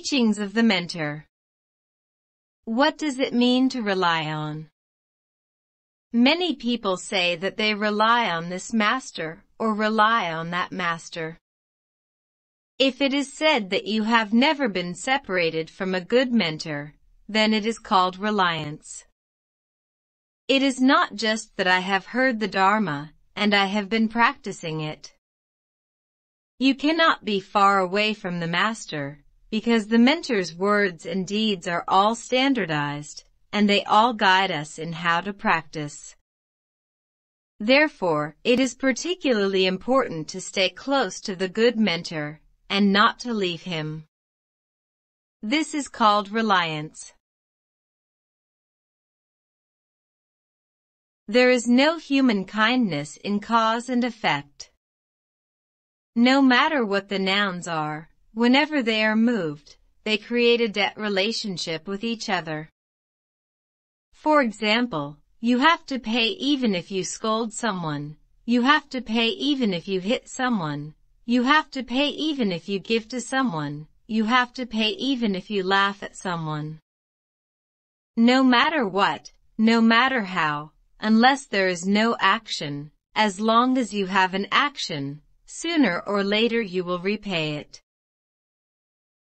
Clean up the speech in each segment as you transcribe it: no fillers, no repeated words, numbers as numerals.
Teachings of the mentor. What does it mean to rely on? Many people say that they rely on this master or rely on that master. If it is said that you have never been separated from a good mentor, then it is called reliance. It is not just that I have heard the Dharma and I have been practicing it. You cannot be far away from the master, because the mentor's words and deeds are all standardized, and they all guide us in how to practice. Therefore, it is particularly important to stay close to the good mentor, and not to leave him. This is called reliance. There is no human kindness in cause and effect. No matter what the nouns are, whenever they are moved, they create a debt relationship with each other. For example, you have to pay even if you scold someone. You have to pay even if you hit someone. You have to pay even if you give to someone. You have to pay even if you laugh at someone. No matter what, no matter how, unless there is no action, as long as you have an action, sooner or later you will repay it.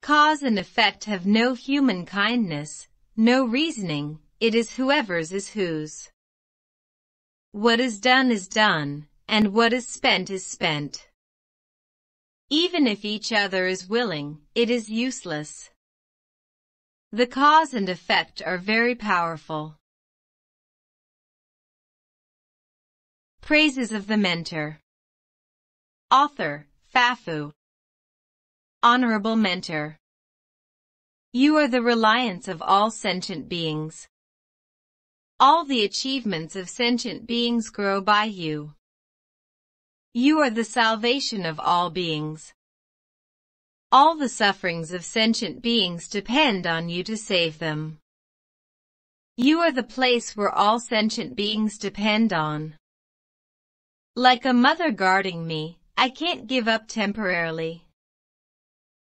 Cause and effect have no human kindness, no reasoning, it is whoever's is whose. What is done, and what is spent is spent. Even if each other is willing, it is useless. The cause and effect are very powerful. Praises of the mentor. Author, Fafu. Honorable mentor. You are the reliance of all sentient beings. All the achievements of sentient beings grow by you. You are the salvation of all beings. All the sufferings of sentient beings depend on you to save them. You are the place where all sentient beings depend on. Like a mother guarding me, I can't give up temporarily.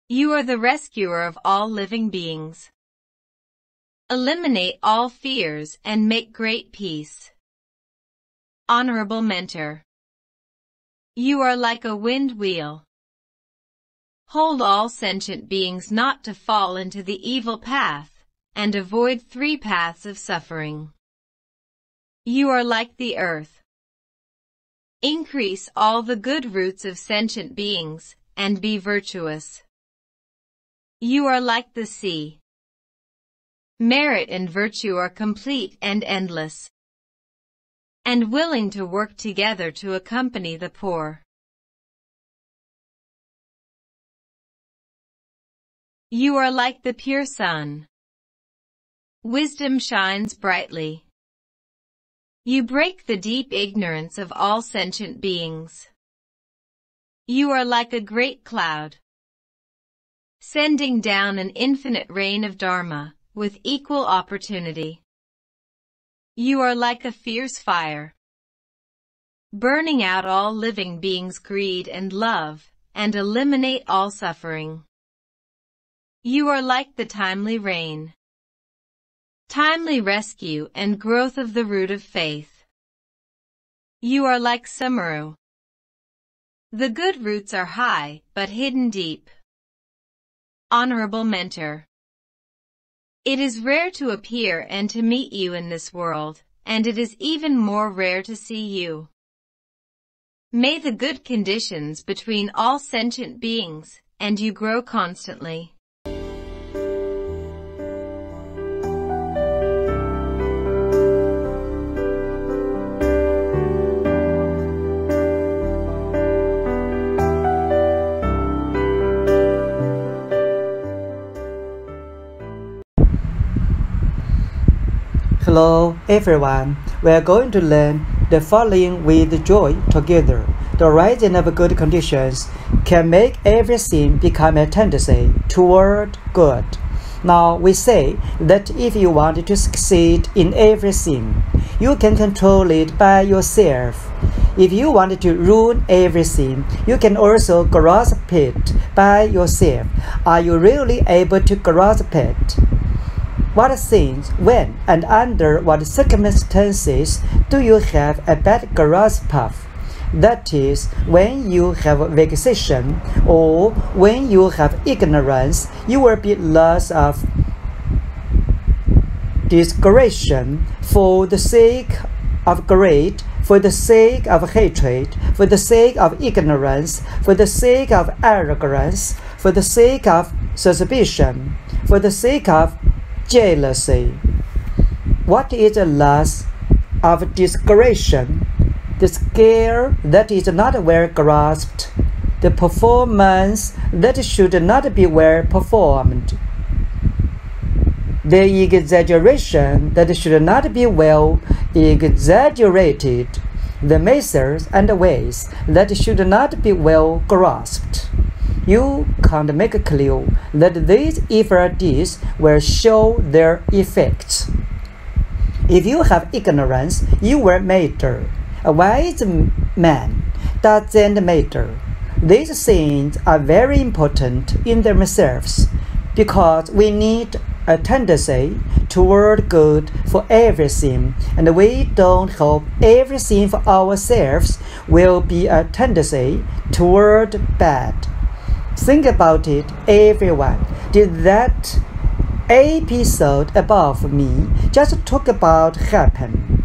You are the rescuer of all living beings. Eliminate all fears and make great peace. Honorable mentor. You are like a wind wheel. Hold all sentient beings not to fall into the evil path, and avoid 3 paths of suffering. You are like the earth. Increase all the good roots of sentient beings, and be virtuous. You are like the sea. Merit and virtue are complete and endless, and willing to work together to accompany the poor. You are like the pure sun. Wisdom shines brightly. You break the deep ignorance of all sentient beings. You are like a great cloud, sending down an infinite rain of Dharma, with equal opportunity. You are like a fierce fire, burning out all living beings' greed and love, and eliminate all suffering. You are like the timely rain, timely rescue and growth of the root of faith. You are like Samaru. The good roots are high, but hidden deep. Honorable mentor. It is rare to appear and to meet you in this world, and it is even more rare to see you. May the good conditions between all sentient beings, and you grow constantly. Hello everyone, we are going to learn the following with joy together. The rising of good conditions can make everything become a tendency toward good. Now we say that if you want to succeed in everything, you can control it by yourself. If you want to ruin everything, you can also grasp it by yourself. Are you really able to grasp it? What things, when, and under what circumstances do you have a bad grasp of? That is, when you have vexation or when you have ignorance, you will be lost of discretion for the sake of greed, for the sake of hatred, for the sake of ignorance, for the sake of arrogance, for the sake of suspicion, for the sake of jealousy. What is the loss of discretion? The skill that is not well grasped, the performance that should not be well performed, the exaggeration that should not be well exaggerated, the measures and ways that should not be well grasped. You can't make a clue that these evil deeds will show their effects. If you have ignorance, you will matter. A wise man doesn't matter. These things are very important in themselves because we need a tendency toward good for everything, and we don't hope everything for ourselves will be a tendency toward bad. Think about it, everyone. Did that episode above me just talk about happen?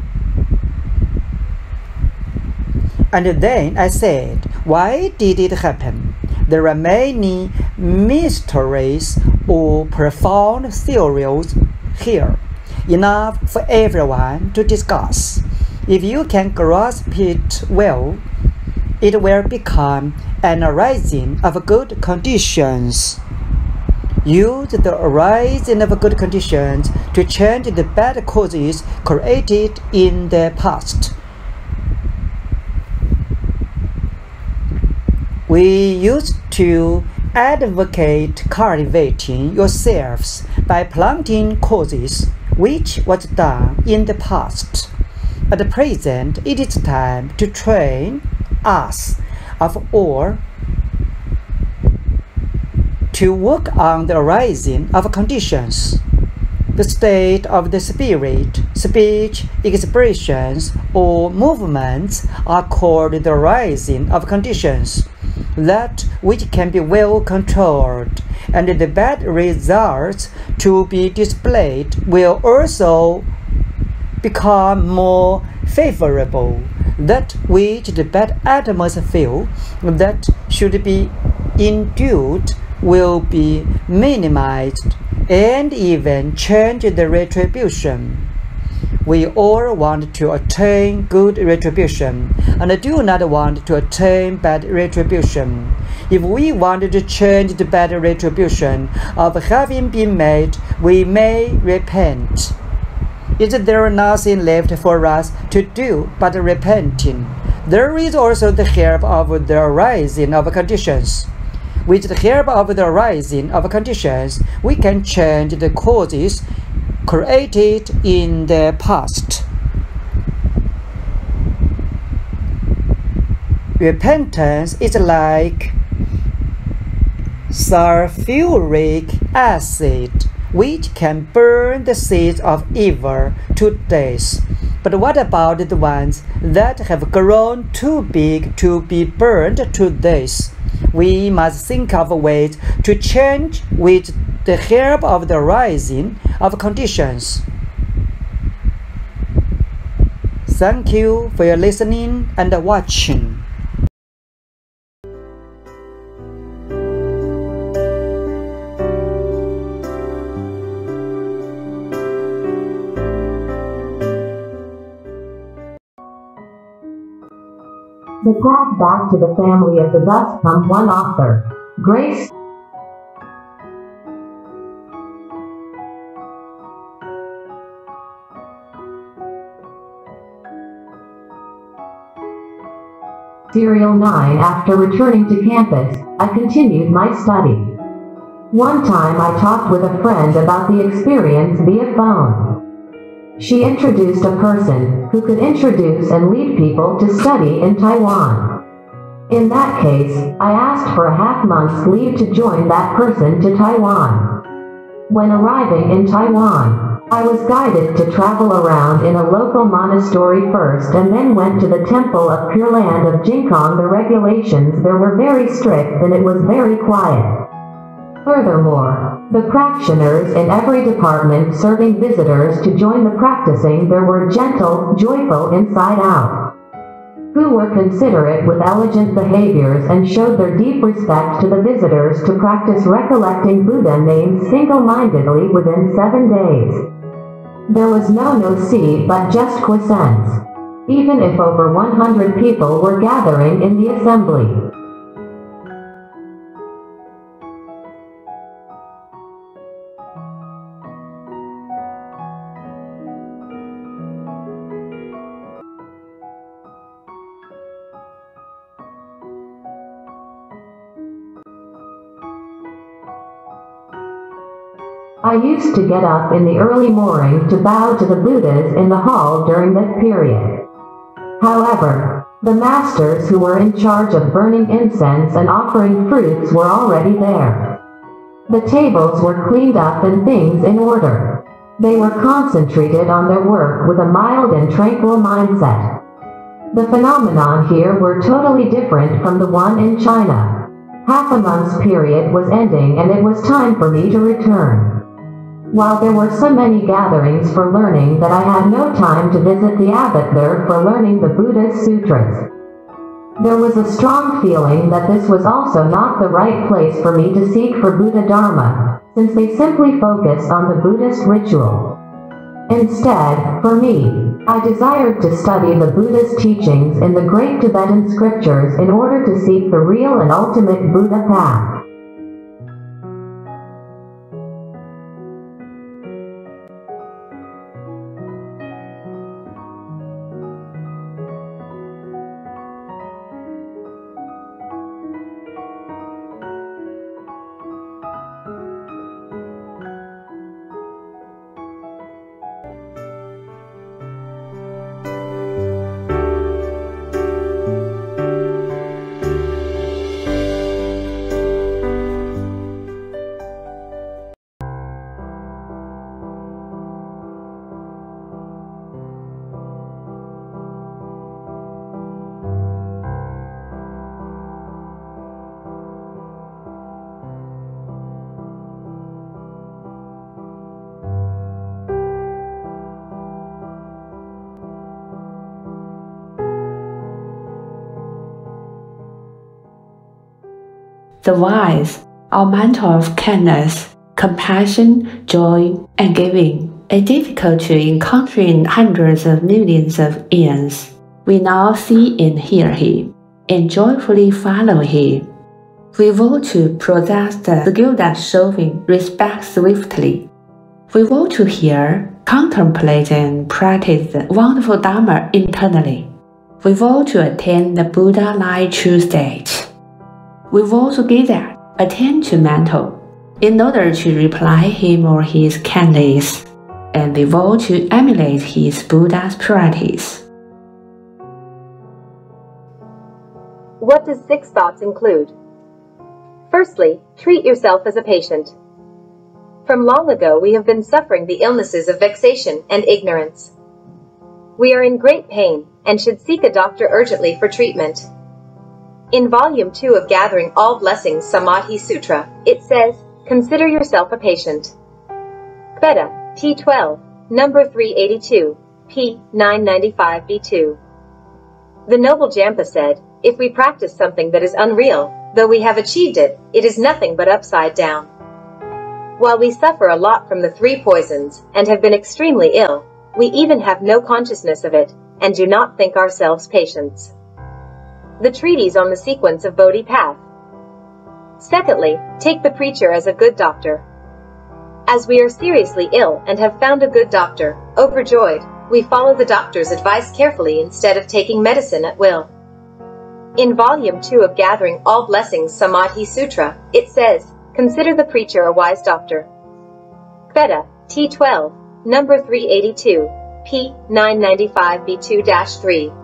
And then I said, why did it happen? There are many mysteries or profound theories here, enough for everyone to discuss. If you can grasp it well, it will become an arising of good conditions. Use the arising of good conditions to change the bad causes created in the past. We used to advocate cultivating yourselves by planting causes, which was done in the past. At present, it is time to train us of all to work on the arising of conditions. The state of the spirit, speech, expressions, or movements are called the arising of conditions. That which can be well controlled, and the bad results to be displayed will also become more favorable. That which the bad atmosphere that should be endued will be minimized and even change the retribution. We all want to attain good retribution and do not want to attain bad retribution. If we want to change the bad retribution of having been made, we may repent. Is there nothing left for us to do but repenting? There is also the help of the arising of conditions. With the help of the arising of conditions, we can change the causes created in the past. Repentance is like sulfuric acid, which can burn the seeds of evil to death. But what about the ones that have grown too big to be burned to death? We must think of ways to change with the help of the rising of conditions. Thank you for your listening and watching. The path back to the family of the dust from one author. Grace. Serial 9. After returning to campus, I continued my study. One time I talked with a friend about the experience via phone. She introduced a person who could introduce and lead people to study in Taiwan. In that case, I asked for a half-month's leave to join that person to Taiwan. When arriving in Taiwan, I was guided to travel around in a local monastery first and then went to the Temple of Pure Land of Jinkong. The regulations there were very strict and it was very quiet. Furthermore, the practitioners in every department serving visitors to join the practicing there were gentle, joyful inside out, who were considerate with elegant behaviors and showed their deep respect to the visitors to practice recollecting Buddha names single-mindedly within 7 days. There was no seat but just quiescence, even if over 100 people were gathering in the assembly. I used to get up in the early morning to bow to the Buddhas in the hall during that period. However, the masters who were in charge of burning incense and offering fruits were already there. The tables were cleaned up and things in order. They were concentrated on their work with a mild and tranquil mindset. The phenomenon here were totally different from the one in China. Half a month's period was ending and it was time for me to return. While there were so many gatherings for learning that I had no time to visit the abbot there for learning the Buddha's sutras. There was a strong feeling that this was also not the right place for me to seek for Buddha Dharma, since they simply focused on the Buddhist ritual. Instead, for me, I desired to study the Buddha's teachings in the great Tibetan scriptures in order to seek the real and ultimate Buddha path. The wise are mantle of kindness, compassion, joy, and giving, is difficult to encounter in hundreds of millions of eons. We now see and hear him, and joyfully follow him. We want to possess the skill that showing respect swiftly. We want to hear, contemplate, and practice the wonderful Dharma internally. We want to attain the Buddha-like true state. We want to get that, attend to mental, in order to reply him or his kindness, and we want to emulate his Buddha's practice. What does 6 thoughts include? Firstly, treat yourself as a patient. From long ago we have been suffering the illnesses of vexation and ignorance. We are in great pain, and should seek a doctor urgently for treatment. In Volume 2 of Gathering All Blessings Samadhi Sutra, it says, consider yourself a patient. Beta, T12, number 382, p. 995b2. The noble Jampa said, if we practice something that is unreal, though we have achieved it, it is nothing but upside down. While we suffer a lot from the 3 poisons, and have been extremely ill, we even have no consciousness of it, and do not think ourselves patients. The treatise on the sequence of Bodhi path. Secondly, take the preacher as a good doctor. As we are seriously ill and have found a good doctor, overjoyed, we follow the doctor's advice carefully instead of taking medicine at will. In Volume 2 of Gathering All Blessings Samadhi Sutra, it says, consider the preacher a wise doctor. Beta, T12, number 382, p. 995b2-3.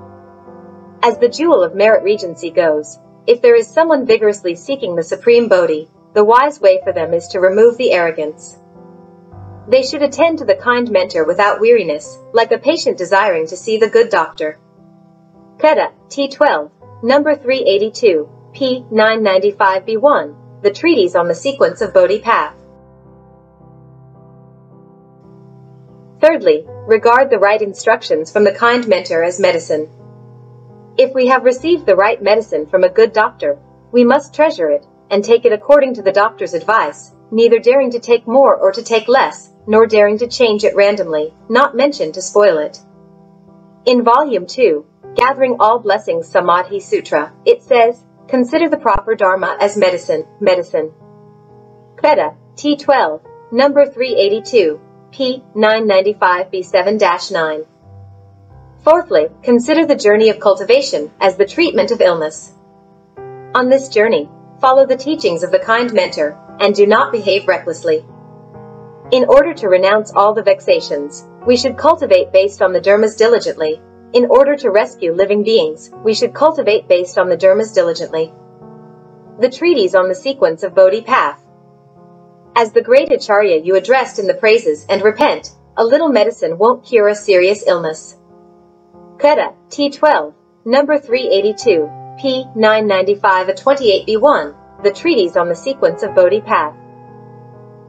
As the jewel of merit regency goes, if there is someone vigorously seeking the supreme Bodhi, the wise way for them is to remove the arrogance. They should attend to the kind mentor without weariness, like a patient desiring to see the good doctor. Keta, T12, number 382, p. 995b1, the treatise on the sequence of Bodhi path. Thirdly, regard the right instructions from the kind mentor as medicine. If we have received the right medicine from a good doctor, we must treasure it, and take it according to the doctor's advice, neither daring to take more or to take less, nor daring to change it randomly, not mentioned to spoil it. In Volume 2, Gathering All Blessings Samadhi Sutra, it says, consider the proper Dharma as medicine. Keta, T12, number 382, p. 995b7-9. Fourthly, consider the journey of cultivation as the treatment of illness. On this journey, follow the teachings of the kind mentor, and do not behave recklessly. In order to renounce all the vexations, we should cultivate based on the dharmas diligently. In order to rescue living beings, we should cultivate based on the dharmas diligently. The treatise on the sequence of Bodhi path. As the great Acharya you addressed in the praises and repent, a little medicine won't cure a serious illness. Keta, T12, number 382, p. 995-28b1, the treatise on the sequence of Bodhi path.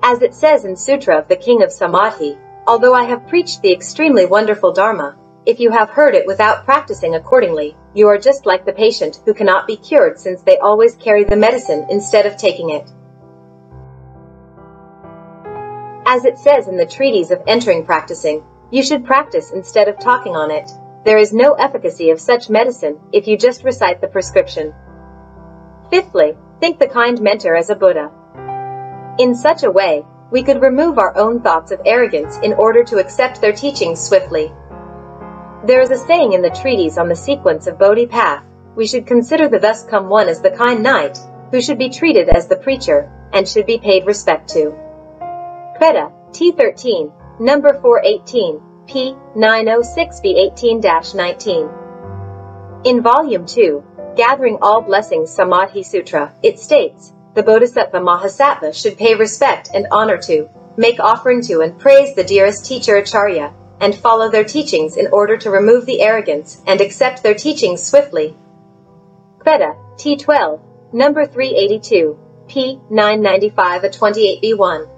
As it says in Sutra of the King of Samadhi, although I have preached the extremely wonderful Dharma, if you have heard it without practicing accordingly, you are just like the patient who cannot be cured since they always carry the medicine instead of taking it. As it says in the treatise of entering practicing, you should practice instead of talking on it. There is no efficacy of such medicine if you just recite the prescription. Fifthly, think the kind mentor as a Buddha. In such a way, we could remove our own thoughts of arrogance in order to accept their teachings swiftly. There is a saying in the treatise on the sequence of Bodhi path, we should consider the thus come one as the kind knight, who should be treated as the preacher, and should be paid respect to. Keta, T13, number 418, p. 906b18-19. In Volume 2, Gathering All Blessings Samadhi Sutra, it states, the Bodhisattva Mahasattva should pay respect and honor to, make offering to and praise the dearest teacher Acharya, and follow their teachings in order to remove the arrogance and accept their teachings swiftly. Keta, T12, number 382, p. 995-28b1.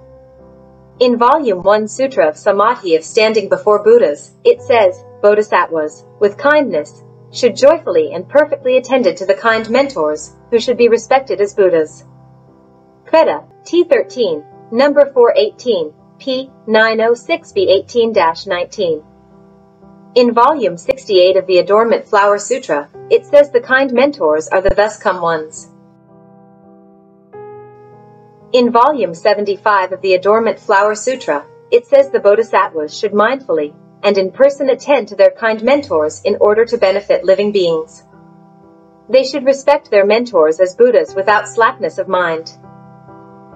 In Volume 1 Sutra of Samadhi of Standing Before Buddhas, it says, Bodhisattvas, with kindness, should joyfully and perfectly attended to the kind mentors, who should be respected as Buddhas. Keta, T13, number 418, p. 906b18-19. In Volume 68 of the Adornment Flower Sutra, it says the kind mentors are the thus come ones. In Volume 75 of the Adornment Flower Sutra, it says the Bodhisattvas should mindfully and in person attend to their kind mentors in order to benefit living beings. They should respect their mentors as Buddhas without slackness of mind.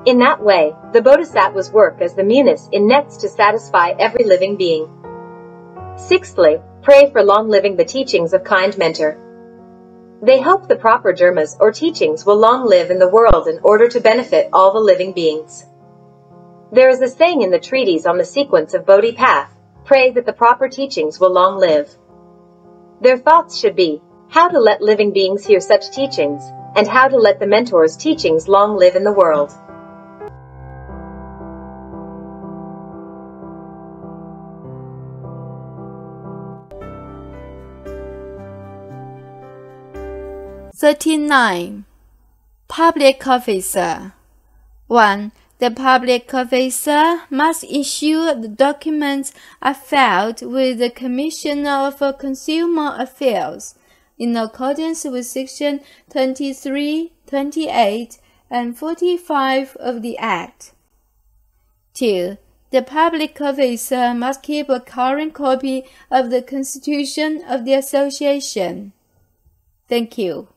In that way, the Bodhisattvas work as the munis in nets to satisfy every living being. Sixthly, pray for long living the teachings of kind mentor. They hope the proper dharmas or teachings will long live in the world in order to benefit all the living beings. There is a saying in the treatise on the sequence of Bodhi path, pray that the proper teachings will long live. Their thoughts should be, how to let living beings hear such teachings, and how to let the mentor's teachings long live in the world. Public officer. 1. The public officer must ensure the documents are filed with the Commissioner for Consumer Affairs in accordance with Section 23, 28, and 45 of the Act. 2. The public officer must keep a current copy of the Constitution of the Association. Thank you.